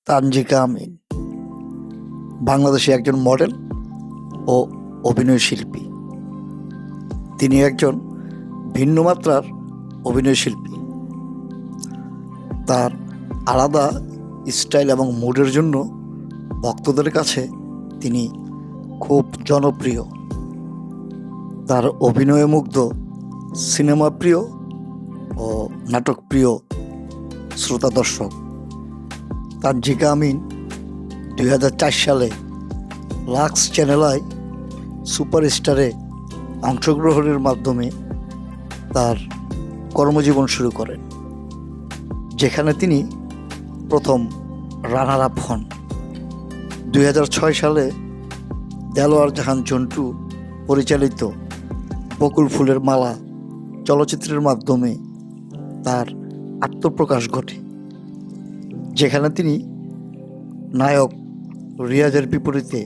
তানজিকা আমিন বাংলাদেশী একজন মডেল ও অভিনয় শিল্পী। তিনি একজন ভিন্ন মাত্রার অভিনয় শিল্পী। তার আলাদা স্টাইল এবং মুডের জন্য ভক্তদের কাছে তিনি খুব জনপ্রিয়। তার অভিনয়ে মুগ্ধ সিনেমা প্রিয় ও নাটক প্রিয় শ্রোতা দর্শক। তানজিকা আমিন 2004 সালে লাক্স চ্যানেলায় সুপারস্টারে অংশগ্রহণের মাধ্যমে তার কর্মজীবন শুরু করেন, যেখানে তিনি প্রথম রানার আপ হন। 2006 সালে দেলোয়ার জাহান জন্টু পরিচালিত বকুল ফুলের মালা চলচ্চিত্রের মাধ্যমে তার আত্মপ্রকাশ ঘটে, যেখানে তিনি নায়ক রিয়াজের বিপরীতে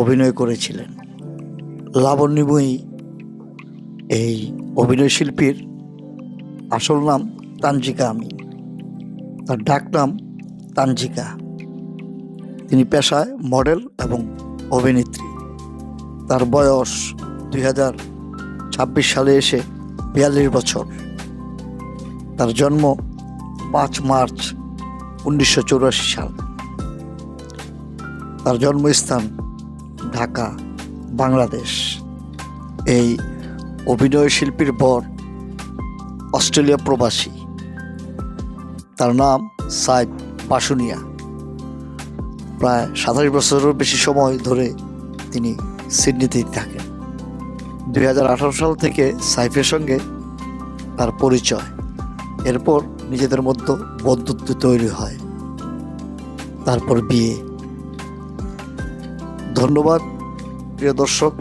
অভিনয় করেছিলেন। লাবণ্যময়ী এই অভিনয় শিল্পীর আসল নাম তানজিকা আমিন, তার ডাক নাম তানজিকা। তিনি পেশায় মডেল এবং অভিনেত্রী। তার বয়স 2026 সালে এসে 42 বছর। তার জন্ম 5 মার্চ 1984 সাল। তার জন্মস্থান ঢাকা, বাংলাদেশ। এই অভিনয় শিল্পীর বর অস্ট্রেলিয়া প্রবাসী। তার নাম সাইফ পাশুনিয়া। প্রায় 27 বছরেরও বেশি সময় ধরে তিনি সিডনিতেই থাকেন। 2018 সাল থেকে সাইফের সঙ্গে তার পরিচয়। এরপর নিজেদের মধ্যে বন্ধুত্ব তৈরি হয়, তারপর বিয়ে। ধন্যবাদ প্রিয় দর্শক,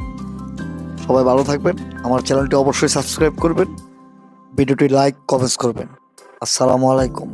সবাই ভালো থাকবেন। আমার চ্যানেলটি অবশ্যই সাবস্ক্রাইব করবেন, ভিডিওটি লাইক কমেন্টস করবেন। আসসালামু আলাইকুম।